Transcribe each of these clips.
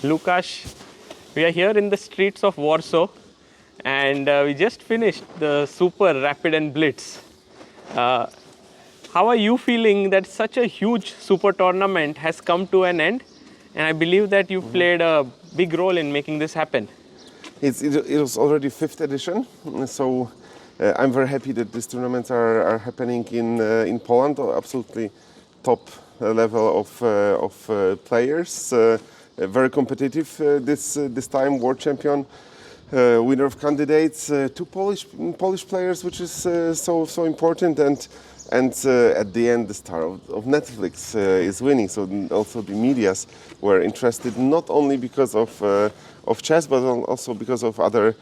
Lukasz, we are here in the streets of Warsaw and we just finished the Super Rapid and Blitz. How are you feeling that such a huge super tournament has come to an end? And I believe that you played a big role in making this happen. It was already 5th edition, so I'm very happy that these tournaments are happening in Poland. Absolutely top level of players. Very competitive this time. World champion, winner of candidates, 2 Polish players, which is so important. And at the end, the star of Netflix is winning. So also the medias were interested not only because of chess, but also because of other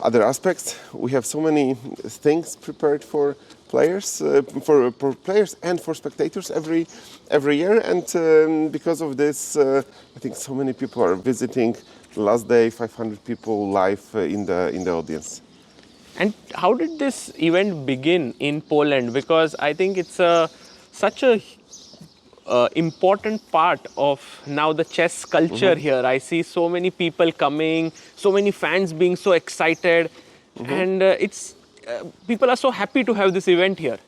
aspects. We have so many things prepared for players, for players and for spectators every year. And because of this, I think so many people are visiting. Last day, 500 people live in the audience. And how did this event begin in Poland? Because I think it's such a important part of now the chess culture here. I see so many people coming, so many fans being so excited, and people are so happy to have this event here.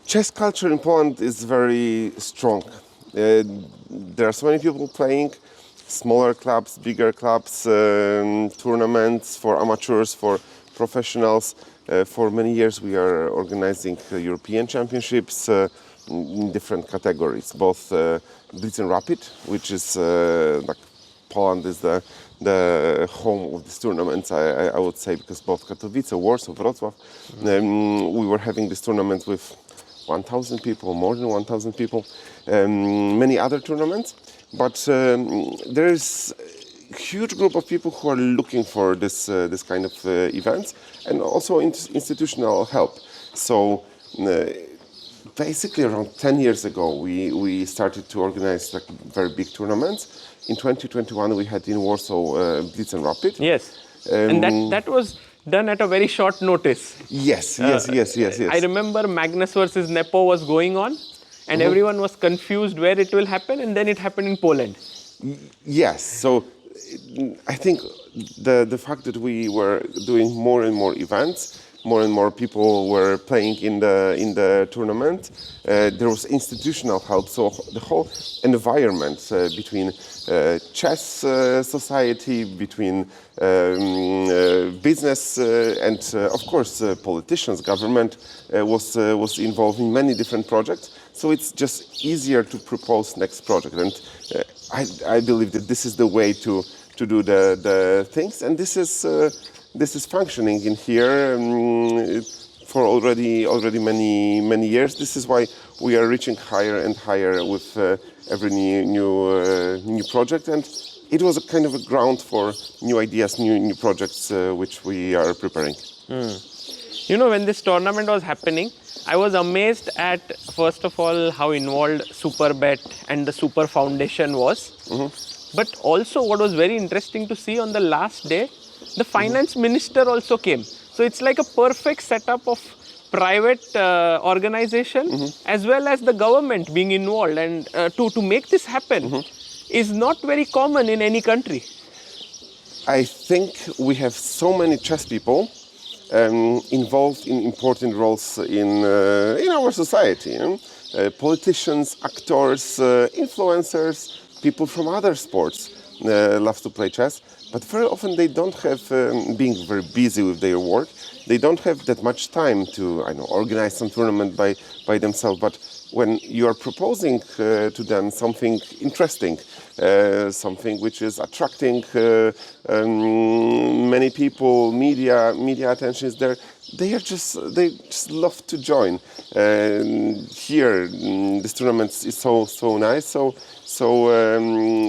Chess culture in Poland is very strong. There are so many people playing. Smaller clubs, bigger clubs, tournaments for amateurs, for professionals. For many years we are organizing European championships in different categories, both Blitz and Rapid, which is like Poland is the home of these tournaments, I would say, because both Katowice, Warsaw, Wrocław, we were having this tournament with 1,000 people, more than 1,000 people, many other tournaments. But there is a huge group of people who are looking for this kind of events, and also institutional help. So basically around 10 years ago we started to organize like very big tournaments. In 2021 we had in Warsaw Blitz and Rapid. Yes, and that was done at a very short notice. Yes. I remember Magnus versus Nepo was going on. And everyone was confused where it will happen, and then it happened in Poland. Yes, so I think the fact that we were doing more and more events, more and more people were playing in the tournament. There was institutional help, so the whole environment between chess society, between business and of course politicians, government was involved in many different projects. So it's just easier to propose next project, and I believe that this is the way to do the things, and this is functioning in here for already many years. This is why we are reaching higher and higher with every new project, and it was a kind of a ground for new ideas, new projects which we are preparing. You know, when this tournament was happening, I was amazed at, first of all, how involved Superbet and the Super Foundation was. But also what was very interesting to see on the last day, the finance minister also came. So it's like a perfect setup of private organization as well as the government being involved. And to make this happen is not very common in any country. I think we have so many chess people involved in important roles in our society. Politicians, actors, influencers, people from other sports love to play chess, but very often they don't have, being very busy with their work, they don't have that much time to organize some tournament by themselves. But when you are proposing to them something interesting, something which is attracting many people, media attention is there, they just love to join. Here, this tournament is so nice. So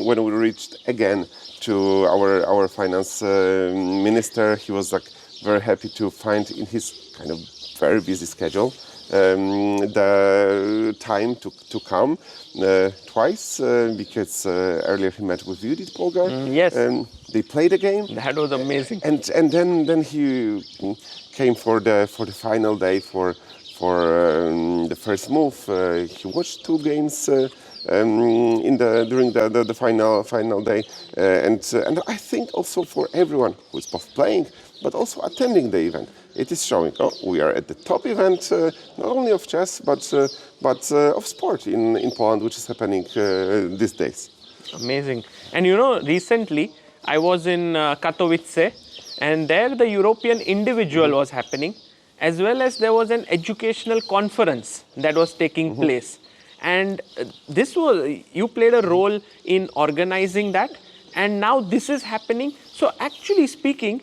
when we reached again to our finance minister, he was like very happy to find in his kind of very busy schedule the time to come twice because earlier he met with Judith Polgar. Yes. They played a game. That was amazing. And then he came for the final day for the first move. He watched 2 games during the final day, and I think also for everyone who is both playing but also attending the event, it is showing, oh, we are at the top event, not only of chess, but of sport in Poland, which is happening these days. Amazing. And you know, recently I was in Katowice, and there the European Individual was happening, as well as there was an educational conference that was taking place. And you played a role in organizing that, and now this is happening. So actually speaking,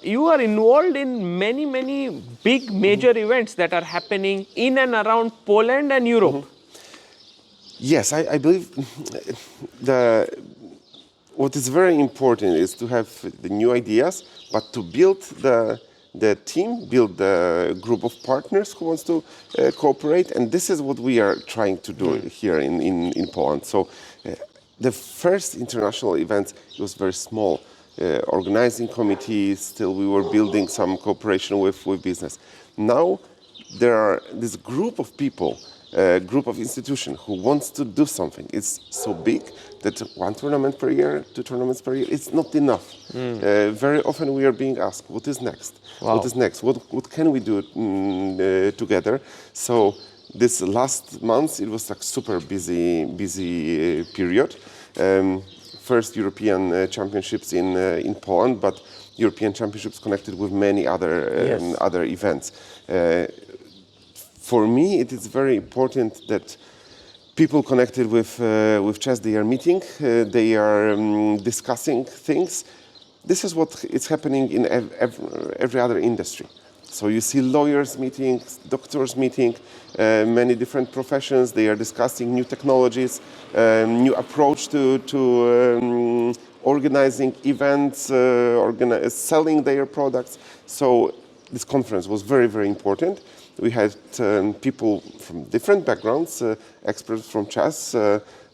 you are involved in many big major events that are happening in and around Poland and Europe. Yes, I believe what is very important is to have the new ideas, but to build the team, build the group of partners who wants to cooperate, and this is what we are trying to do here in Poland. So the first international event, it was very small. Organizing committee, still we were building some cooperation with business. Now there are this group of people, group of institutions who wants to do something. It's so big that one tournament per year, two tournaments per year, it's not enough. Very often we are being asked, what is next? Wow. What is next? What can we do together? So this last month, it was like super busy period. First European championships in Poland, but European championships connected with many other events. For me, it is very important that people connected with chess, they are meeting, they are discussing things. This is what is happening in every other industry. So you see lawyers meeting, doctors meeting, many different professions. They are discussing new technologies, new approach to organizing events, selling their products. So this conference was very important. We had people from different backgrounds, experts from chess,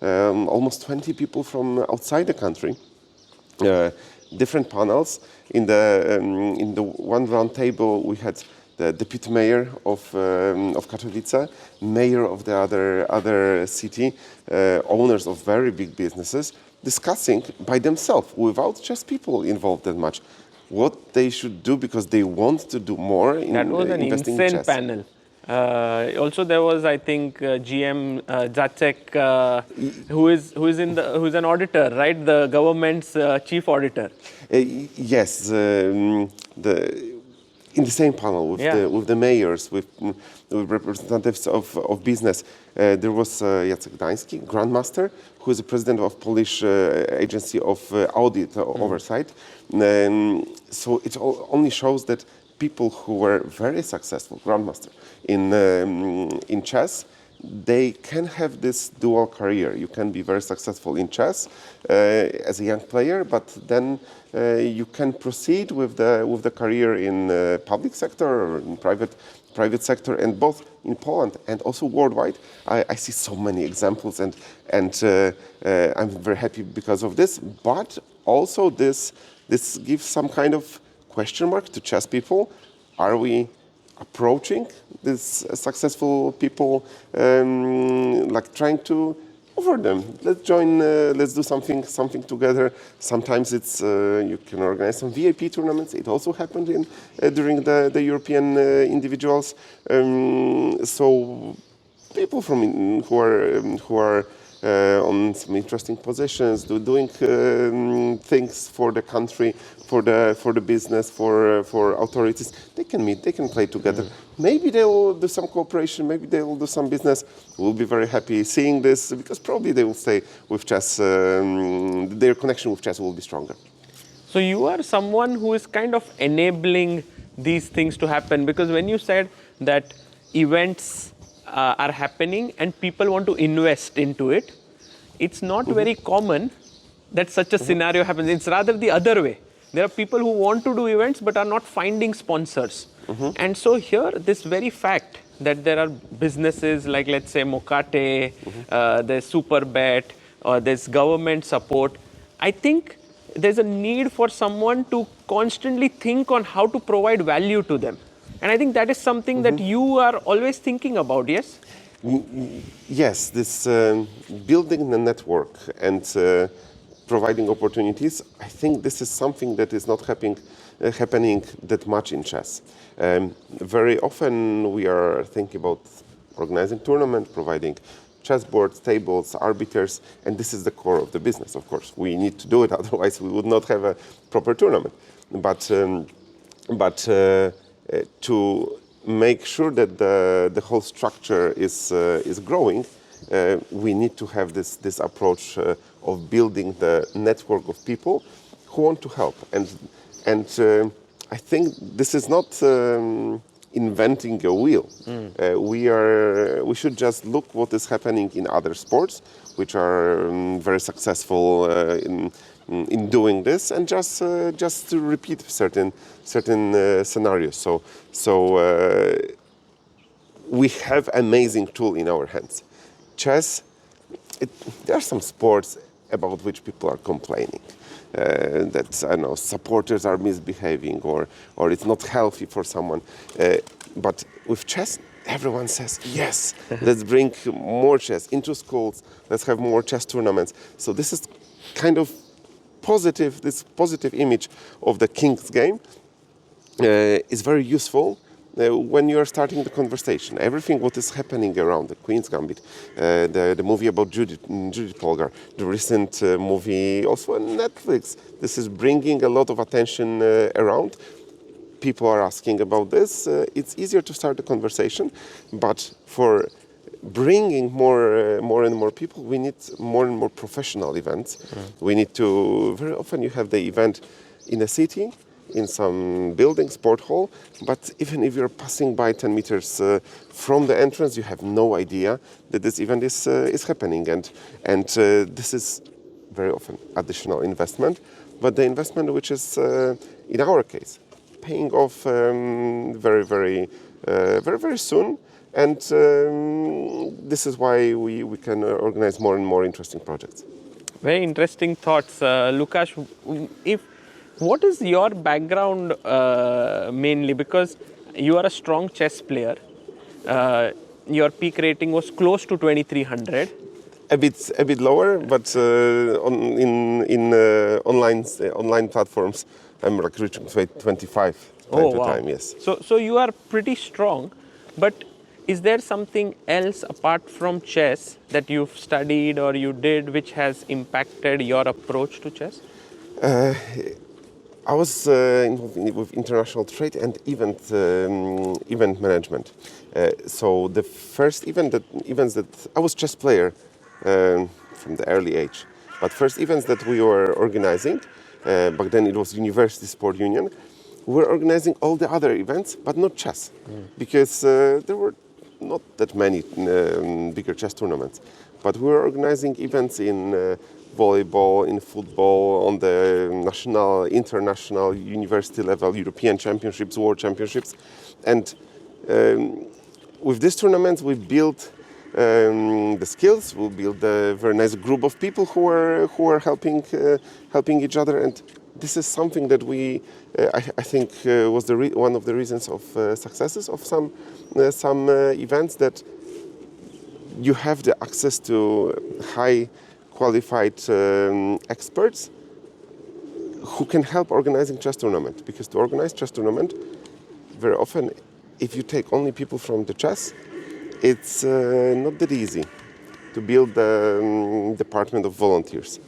almost 20 people from outside the country. Different panels. In the one round table, we had the deputy mayor of Katowice, mayor of the other city, owners of very big businesses, discussing by themselves, without chess people involved that much, what they should do because they want to do more in That was an investing in insane chess. panel. Also, there was, I think, GM Jacek, who's an auditor, right? The government's chief auditor. Yes, in the same panel with the mayors, with representatives of business, there was Jacek Gdański, grandmaster, who is the president of Polish agency of audit oversight. So it only shows that people who were very successful, grandmaster, in chess, they can have this dual career. You can be very successful in chess as a young player, but then you can proceed with the career in public sector or in private sector, and both in Poland and also worldwide. I see so many examples, and I'm very happy because of this. But also this gives some kind of question mark to chess people. Are we approaching these successful people, like trying to offer them, let's join, let's do something together. Sometimes it's you can organize some VIP tournaments. It also happened during the European individuals. So people who are on some interesting positions, doing things for the country, for the business, for authorities. They can meet, they can play together. Maybe they will do some cooperation, maybe they will do some business. We'll be very happy seeing this, because probably they will stay with chess. Their connection with chess will be stronger. So you are someone who is kind of enabling these things to happen, because when you said that events are happening and people want to invest into it, it's not very common that such a scenario happens. It's rather the other way. There are people who want to do events but are not finding sponsors. And so here, this very fact that there are businesses like, let's say, Mokate, there's Superbet, or there's government support, I think there's a need for someone to constantly think on how to provide value to them. And I think that is something that you are always thinking about, yes? Yes, this building the network and providing opportunities, I think this is something that is not happening that much in chess. Very often we are thinking about organizing tournament, providing chessboards, tables, arbiters, and this is the core of the business, of course. We need to do it, otherwise we would not have a proper tournament. But to make sure that the whole structure is growing, we need to have this approach of building the network of people who want to help. And I think this is not inventing a wheel. We should just look what is happening in other sports, which are very successful in doing this, and just to repeat certain scenarios. So we have amazing tool in our hands. Chess. There are some sports about which people are complaining. That I know supporters are misbehaving or it's not healthy for someone. But with chess, everyone says yes. Let's bring more chess into schools. Let's have more chess tournaments. So this is kind of positive. This positive image of the King's game is very useful. When you are starting the conversation, everything what is happening around the Queen's Gambit, the movie about Judith Polgar, the recent movie also on Netflix, this is bringing a lot of attention around. People are asking about this. It's easier to start the conversation, but for bringing more and more people, we need more and more professional events. We need to, very often you have the event in a city, in some building, sport hall, but even if you're passing by 10 meters from the entrance, you have no idea that this event is happening, and this is very often additional investment, but the investment which is in our case paying off very soon, and this is why we can organize more and more interesting projects. Very interesting thoughts, Lukasz. What is your background mainly? Because you are a strong chess player. Your peak rating was close to 2300. A bit lower, but in online platforms, I'm like reaching 25 time to time. Yes. So you are pretty strong, but is there something else apart from chess that you've studied or you did which has impacted your approach to chess? I was involved with international trade and event management. So the first events that I was chess player from the early age, but first events that we were organizing, back then it was University Sport Union, we were organizing all the other events, but not chess, because there were not that many bigger chess tournaments. But we were organizing events in volleyball, in football, on the national, international, university level, European championships, world championships. And with these tournaments, we built the skills, we built a very nice group of people who are helping each other. And this is something that I think was one of the reasons of successes of some events, that you have the access to high qualified experts who can help organizing chess tournament. Because to organize chess tournament, very often, if you take only people from the chess, it's not that easy to build the department of volunteers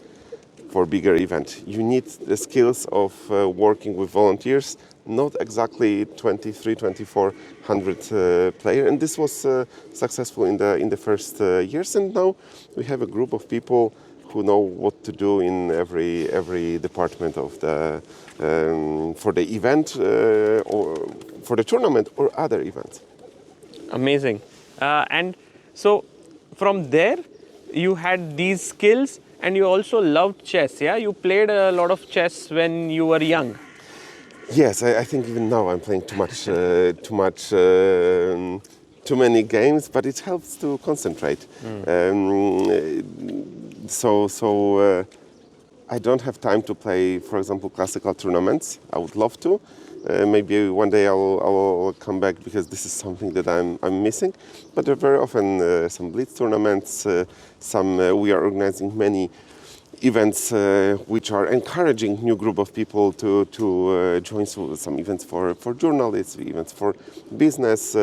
for bigger event. You need the skills of working with volunteers, not exactly 2,400 player, and this was successful in the first years. And now we have a group of people who know what to do in every department of the for the event or for the tournament or other events. Amazing. And so from there, you had these skills, and you also loved chess. Yeah, you played a lot of chess when you were young. Yes, I think even now I'm playing too many games, but it helps to concentrate. So I don't have time to play, for example, classical tournaments. I would love to. Maybe one day I will come back because this is something that I'm missing. But there are very often some blitz tournaments. We are organizing many events which are encouraging new group of people to join. So some events for journalists, events for business,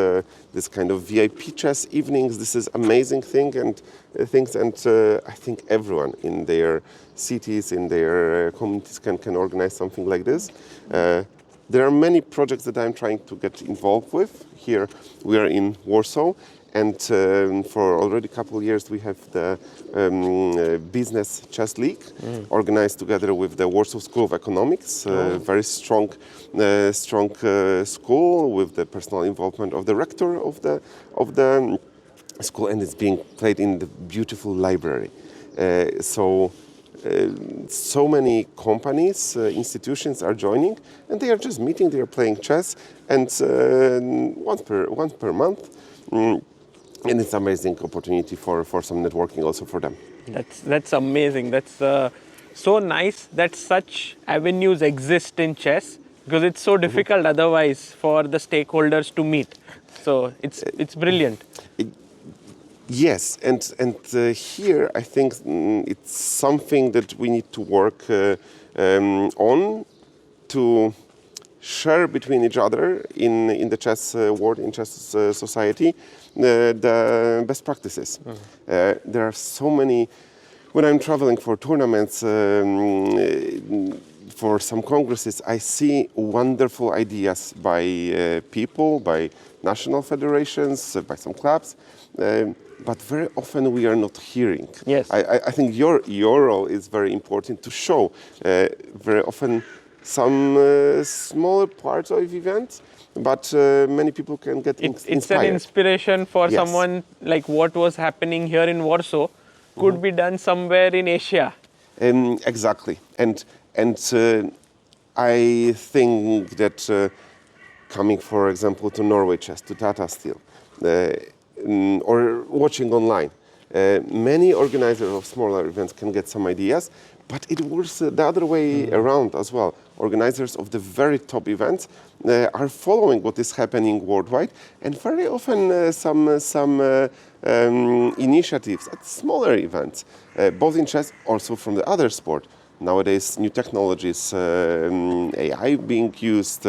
this kind of VIP chess evenings. This is amazing thing and I think everyone in their cities, in their communities can organize something like this. There are many projects that I'm trying to get involved with. Here we are in Warsaw, and for already a couple of years we have the Business Chess League, organized together with the Warsaw School of Economics, very strong school with the personal involvement of the rector of the school, and it's being played in the beautiful library. So many companies, institutions are joining, and they are just meeting. They are playing chess, and once per month, and it's an amazing opportunity for some networking also for them. That's amazing. That's so nice that such avenues exist in chess, because it's so difficult otherwise for the stakeholders to meet. So it's brilliant. Yes, and here I think it's something that we need to work on to share between each other in the chess world, in chess society, the best practices. There are so many. When I'm traveling for tournaments, for some congresses, I see wonderful ideas by people, by national federations, by some clubs. But very often we are not hearing. Yes. I think your role is very important to show very often some smaller parts of events, but many people can get inspired. It's an inspiration for Yes. someone, like what was happening here in Warsaw could be done somewhere in Asia. Exactly, and I think that coming, for example, to Norway Chess, to Tata Steel, or watching online, many organizers of smaller events can get some ideas, but it works the other way around as well. Organizers of the very top events are following what is happening worldwide, and very often some initiatives at smaller events, both in chess, also from the other sport. Nowadays, new technologies, AI being used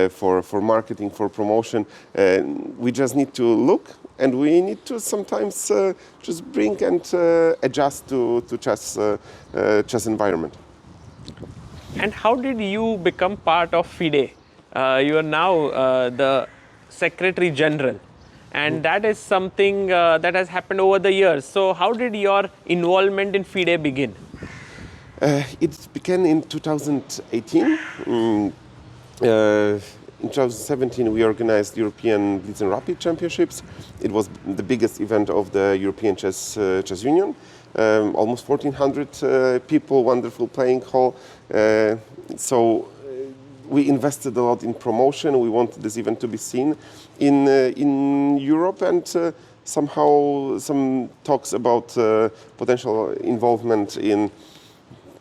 for marketing, for promotion. We just need to look, and we need to sometimes just bring and adjust to chess environment. And how did you become part of FIDE? You are now the Secretary General, and that is something that has happened over the years. So how did your involvement in FIDE begin? It began in 2018. In 2017, we organized European Blitz and Rapid Championships. It was the biggest event of the European Chess Union. Almost 1,400 people, wonderful playing hall. So we invested a lot in promotion. We wanted this event to be seen in Europe, and somehow some talks about potential involvement in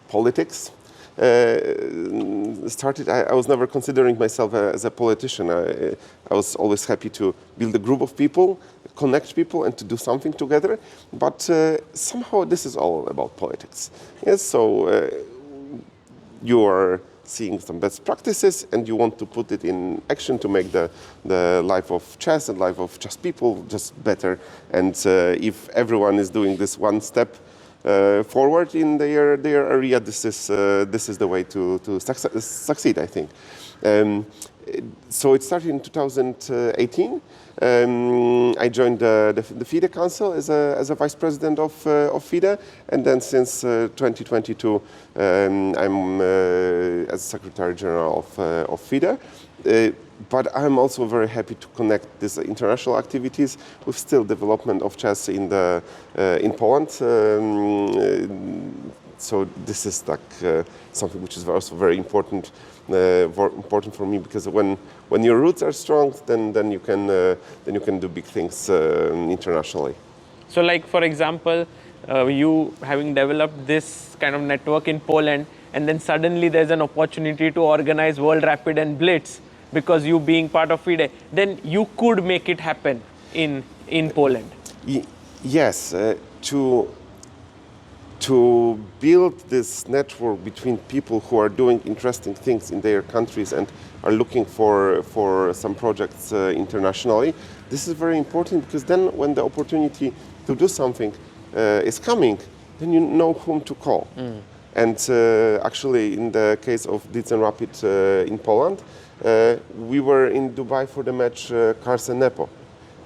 politics started. I was never considering myself as a politician. I was always happy to build a group of people, connect people, and to do something together. But somehow this is all about politics. Yes, so you are seeing some best practices, and you want to put it in action to make the life of chess and life of chess people just better. And if everyone is doing this one step forward in their area, this is the way to succeed, I think. So it started in 2018. I joined the FIDE Council as a vice president of FIDE, and then since 2022 I'm as Secretary General of FIDE. But I'm also very happy to connect these international activities with still development of chess in Poland. So this is like something which is also very important for me, because when your roots are strong, then you can do big things internationally. So, like for example, you having developed this kind of network in Poland, and then suddenly there's an opportunity to organize World Rapid and Blitz because you being part of FIDE, then you could make it happen in Poland. Y- yes, to build this network between people who are doing interesting things in their countries and are looking for some projects internationally. This is very important because then when the opportunity to do something is coming, then you know whom to call. And actually, in the case of Blitz and Rapid in Poland, we were in Dubai for the match Carson-Nepo.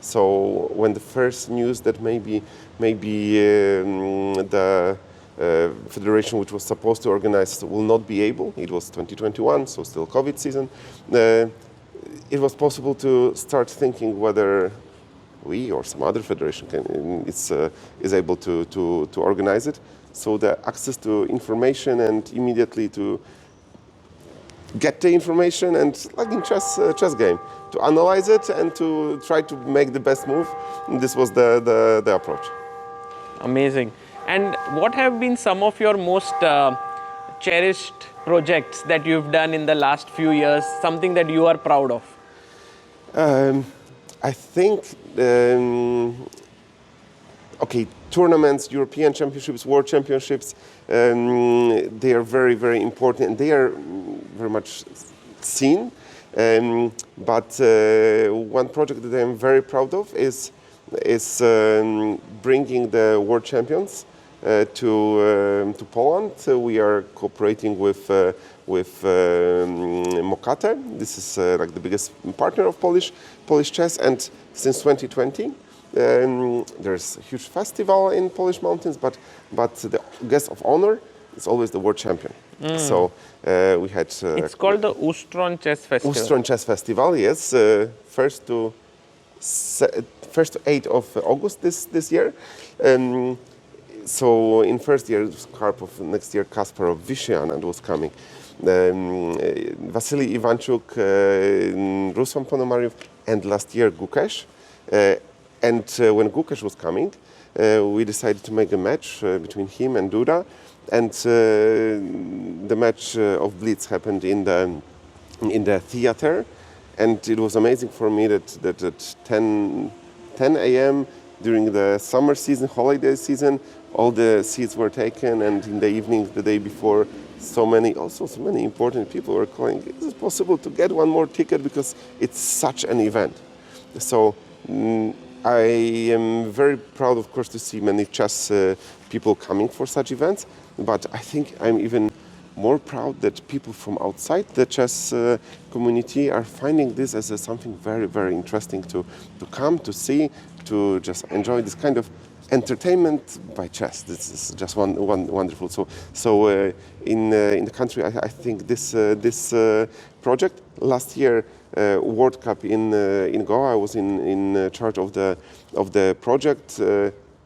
So when the first news that maybe the federation which was supposed to organize will not be able, it was 2021, so still COVID season, it was possible to start thinking whether we or some other federation is able to organize it. So the access to information and immediately to get the information and, like in chess game, to analyze it and to try to make the best move. And this was the approach. Amazing. And what have been some of your most cherished projects that you've done in the last few years, something that you are proud of? I think, tournaments, European championships, world championships, they are very, very important and they are very much seen. But one project that I'm very proud of is bringing the world champions to Poland. We are cooperating with Mokate. This is like the biggest partner of Polish chess, and since 2020 there's a huge festival in Polish mountains, but the guest of honor is always the world champion. So we had. It's called the Ustron Chess Festival. Ustron Chess Festival, yes, 1st to 8th of August this year. So in first year, it was Karpov, next year Kasparov, Vishianand was coming. Vasily Ivanchuk, Ruslan Ponomarev, and last year Gukesh. And when Gukesh was coming, we decided to make a match between him and Duda. And the match of Blitz happened in the theater. And it was amazing for me that at 10 a.m. during the summer season, holiday season, all the seats were taken, and in the evening, the day before, so many important people were calling, is it possible to get one more ticket because it's such an event? So I am very proud, of course, to see many chess people coming for such events, but I think I'm even more proud that people from outside the chess community are finding this as something very, very interesting to come, to see, to just enjoy this kind of entertainment by chess. This is just wonderful. So in the country, I think this project last year World Cup in Goa, I was in charge of the project.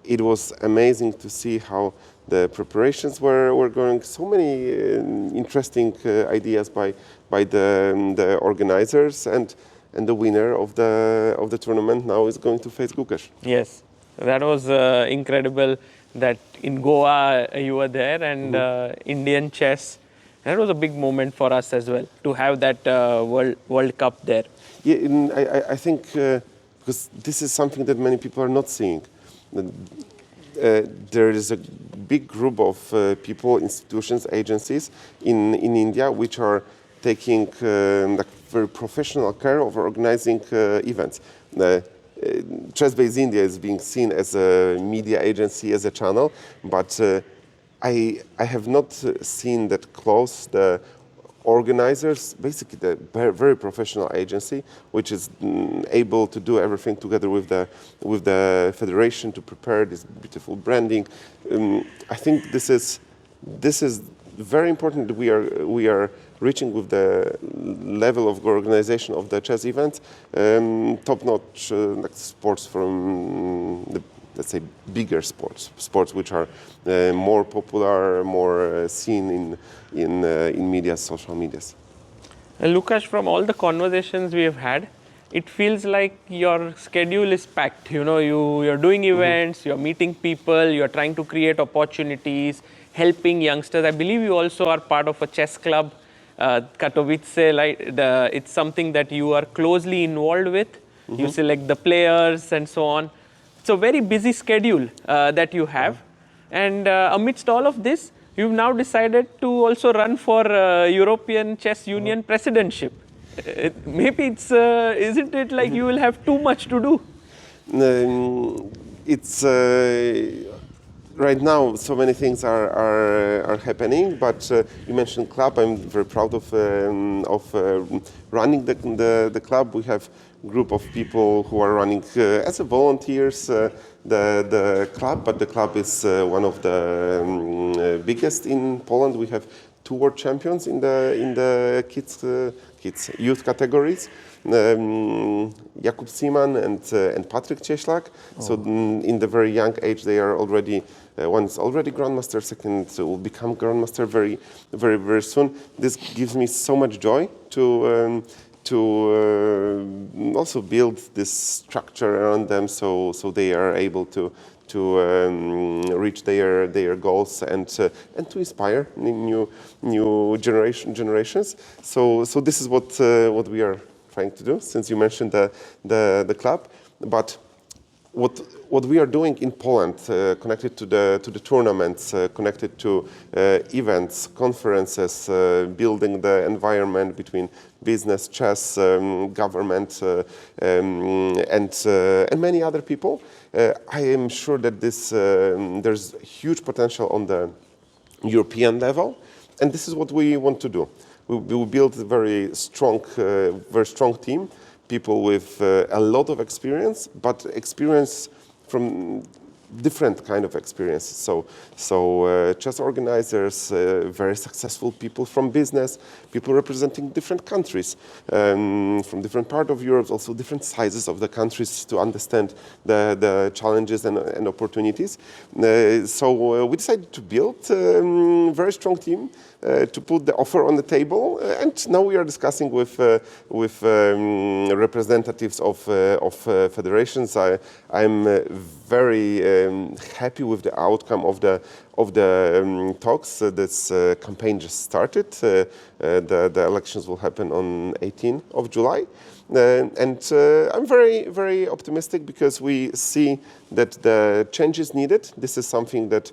It was amazing to see how the preparations were going. So many interesting ideas by the organizers, and the winner of the tournament now is going to face Gukesh. Yes, that was incredible. That in Goa you were there, and Indian chess. That was a big moment for us as well to have that World Cup there. Yeah, I think because this is something that many people are not seeing. There is a big group of people, institutions, agencies in India which are taking like very professional care of organizing events. ChessBase India is being seen as a media agency, as a channel, but I have not seen that close the organizers, basically the very professional agency, which is able to do everything together with the federation to prepare this beautiful branding. I think this is very important that we are reaching with the level of organization of the chess events, top-notch like sports from the, let's say, bigger sports which are more popular, more seen in media, social medias. Lukasz, from all the conversations we have had, it feels like your schedule is packed. You're doing events, you're meeting people, you're trying to create opportunities, helping youngsters. I believe you also are part of a chess club, Katowice. It's something that you are closely involved with. You select the players and so on. It's a very busy schedule that you have. And amidst all of this, you've now decided to also run for European Chess Union presidentship. Maybe isn't it like you will have too much to do? It's right now so many things are happening, but you mentioned club. I'm very proud of running the club. We have group of people who are running as a volunteers the club, but the club is one of the biggest in Poland. We have 2 world champions in the kids youth categories. Jakub Siman and Patryk Cieślak. So in the very young age, they are already one is already grandmaster, second will become grandmaster very soon. This gives me so much joy to also build this structure around them, so they are able to reach their goals and to inspire new generations. So this is what we are trying to do. Since you mentioned the club, but what we are doing in Poland, connected to the tournaments, connected to events, conferences, building the environment between business, chess, government, and many other people. I am sure that there's huge potential on the European level, and this is what we want to do. We will build a very strong team, people with a lot of experience, but experience from different kind of experiences. So chess organizers, very successful people from business, people representing different countries from different part of Europe, also different sizes of the countries to understand the challenges and opportunities. So we decided to build a very strong team to put the offer on the table, and now we are discussing with representatives of federations. I'm very happy with the outcome of the talks. This campaign just started. The elections will happen on 18th of July. And I'm very optimistic because we see that the change is needed. This is something that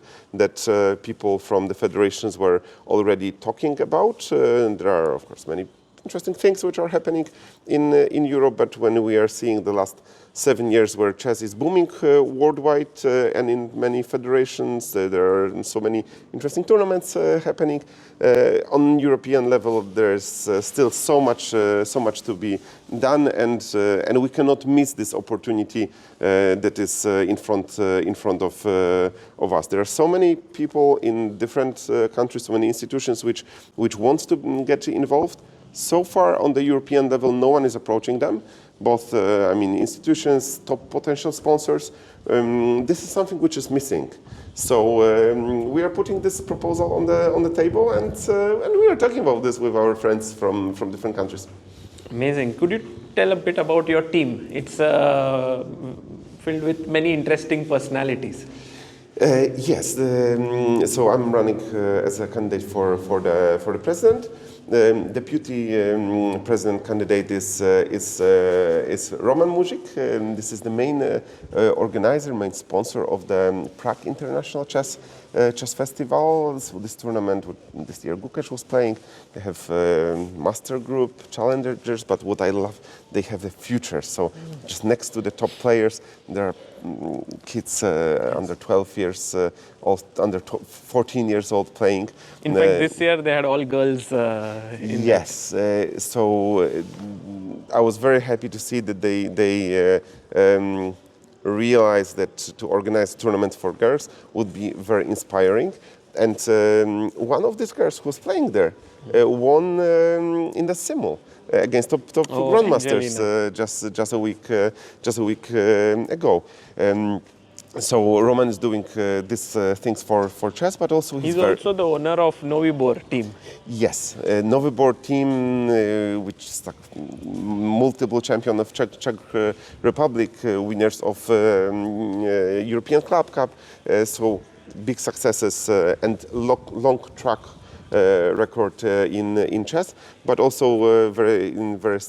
people from the federations were already talking about. There are, of course, many interesting things which are happening in Europe, but when we are seeing the last 7 years where chess is booming worldwide and in many federations, there are so many interesting tournaments happening. On European level, there's still so much to be done, and we cannot miss this opportunity that is in front of us. There are so many people in different countries, so many institutions which wants to get involved. So far, on the European level, no one is approaching them. Both, institutions, top potential sponsors. This is something which is missing. So we are putting this proposal on the table, and we are talking about this with our friends from different countries. Amazing. Could you tell a bit about your team? It's filled with many interesting personalities. Yes. So I'm running as a candidate for the president. Deputy president candidate is Roman Muzik. This is the main organizer, main sponsor of the Prague International Chess Festival. So this tournament, this year Gukash was playing. They have master group, challengers, but what I love, they have the future. So just next to the top players, there are kids under 12 years old, under 14 years old playing. In fact, this year they had all girls. Yes, so I was very happy to see that they realized that to organize tournaments for girls would be very inspiring. And one of these girls who was playing there won in the simul against top grandmasters just a week ago. So Roman is doing these things for chess, but also He's also the owner of Novibor team. Yes, Novibor team, which is like multiple champion of Czech Republic, winners of European Club Cup, so big successes and long track record in chess, but also very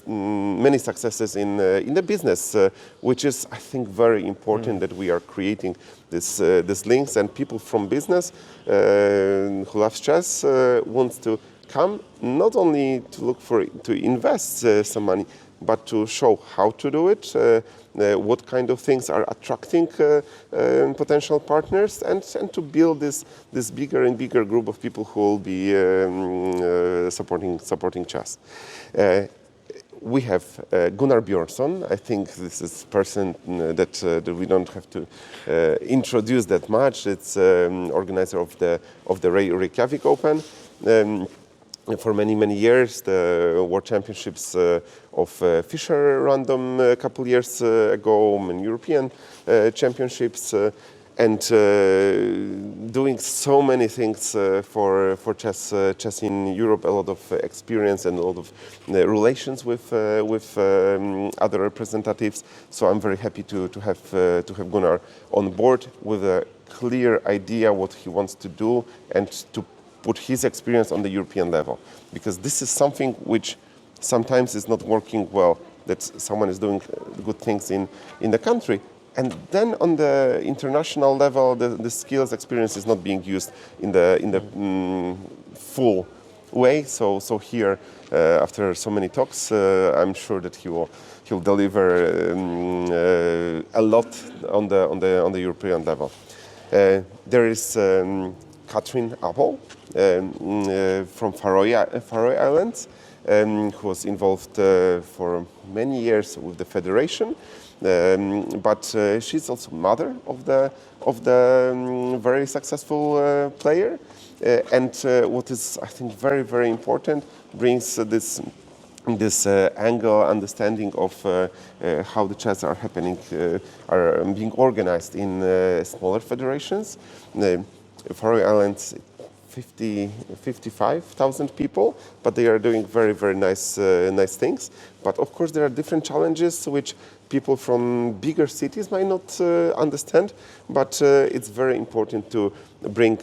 many successes in the business, which is, I think, very important that we are creating this links, and people from business who loves chess wants to come not only to look to invest some money, but to show how to do it, what kind of things are attracting potential partners, and to build this bigger and bigger group of people who will be supporting chess. We have Gunnar Björnsson. I think this is a person that we don't have to introduce that much. It's organizer of the Reykjavik Open. For many years, the World Championships of Fischer Random a couple years ago, and European Championships, and doing so many things for chess in Europe. A lot of experience and a lot of relations with other representatives. So I'm very happy to have Gunnar on board with a clear idea what he wants to do and to put his experience on the European level, because this is something which sometimes is not working well, that someone is doing good things in the country, and then on the international level the skills experience is not being used in the full way. So here after so many talks, I'm sure that he'll deliver a lot on the European level. There is Katrin Apple from Faroe Islands, who was involved for many years with the federation, but she's also mother of the very successful player, and what is, I think, very important, brings this angle, understanding of how the chess are happening, are being organized in smaller federations. Faroe Islands, 55,000 people, but they are doing very nice things. But of course there are different challenges which people from bigger cities might not understand. But it's very important to bring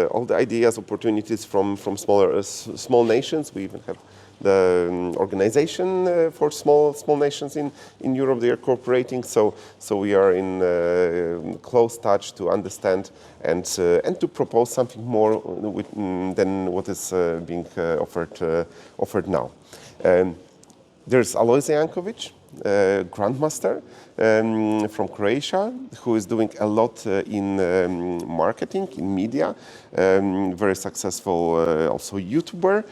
all the ideas, opportunities from small nations. We even have the organization for small nations in Europe. They are cooperating, so we are in close touch to understand and to propose something more than what is being offered now. There's Alojzij Jankovic, grandmaster from Croatia, who is doing a lot in marketing, in media, very successful also YouTuber,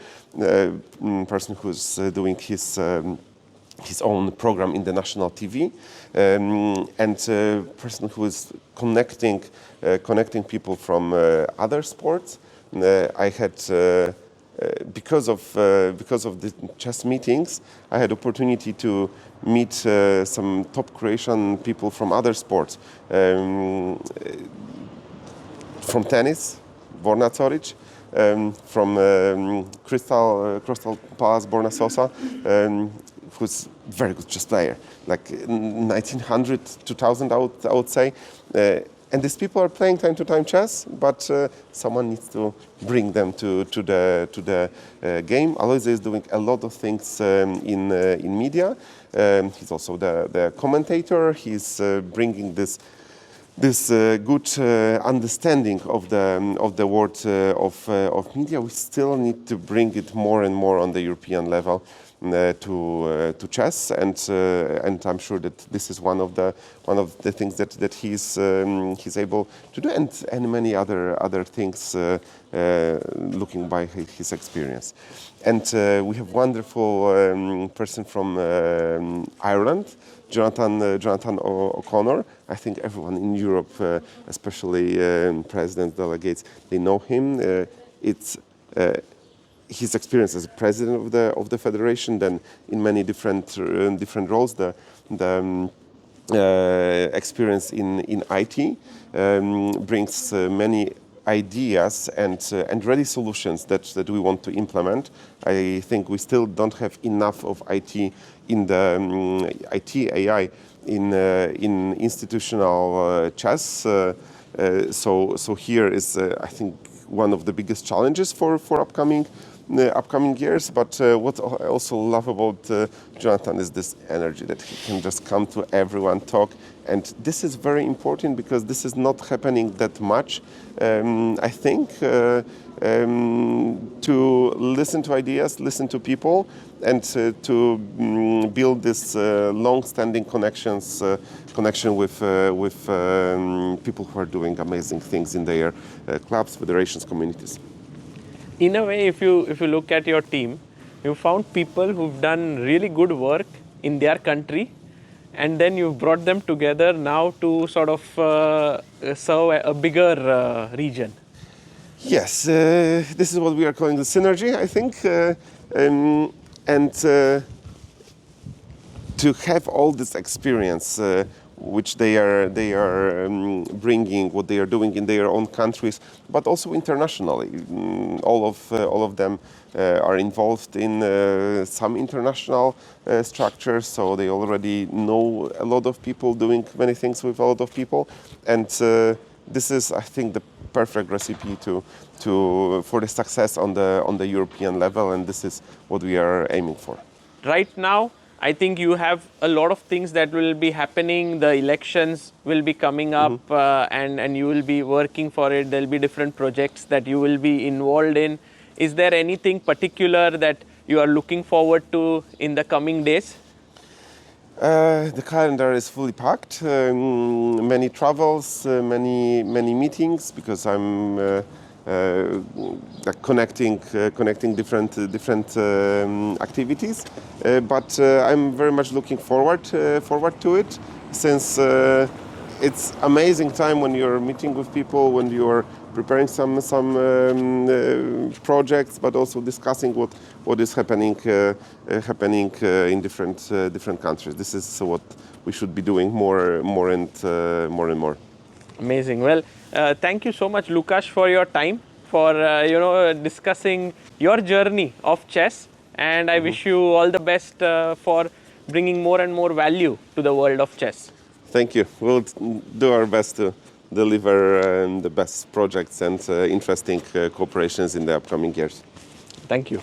person who's doing his own program in the national TV, and person who is connecting people from other sports. I had because of the chess meetings, I had opportunity to meet some top Croatian people from other sports, from tennis, Borna Coric, from Crystal Palace, Borna Sosa, who's a very good chess player, like 1900, 2000, I would say. And these people are playing time to time chess, but someone needs to bring them to the game. Alojzij is doing a lot of things in media. He's also the commentator. He's bringing this good understanding of the world of media. We still need to bring it more and more on the European level to chess, and I'm sure that this is one of the things that he's able to do, and many other things looking by his experience. And we have wonderful person from Ireland, Jonathan O'Connor. I think everyone in Europe, especially presidents, delegates, they know him. It's his experience as president of the federation, then in many different roles. The experience in IT, brings many ideas and ready solutions that we want to implement. I think we still don't have enough of IT in the IT AI in institutional chess. So here is I think one of the biggest challenges for upcoming years. But what I also love about Jonathan is this energy that he can just come to everyone, talk, and this is very important because this is not happening that much. I think to listen to ideas, listen to people, and to build this long-standing connection with people who are doing amazing things in their clubs, federations, communities. In a way, if you look at your team, you found people who've done really good work in their country, and then you've brought them together now to sort of serve a bigger region. Yes, this is what we are calling the synergy, I think, and to have all this experience, which they are bringing, what they are doing in their own countries, but also internationally. All of them are involved in some international structures, so they already know a lot of people, doing many things with a lot of people, and this is, I think, the perfect recipe for the success on the European level, and this is what we are aiming for. Right now, I think you have a lot of things that will be happening. The elections will be coming up, and you will be working for it. There'll be different projects that you will be involved in. Is there anything particular that you are looking forward to in the coming days? The calendar is fully packed. Many travels, many meetings, because I'm connecting different activities. But I'm very much looking forward to it, since it's amazing time when you're meeting with people, when you're preparing some projects, but also discussing what is happening in different countries. This is what we should be doing more and more. Amazing. Well, thank you so much, Lukasz, for your time, for discussing your journey of chess, and I wish you all the best for bringing more and more value to the world of chess. Thank you. We'll do our best to deliver the best projects and interesting cooperations in the upcoming years. Thank you.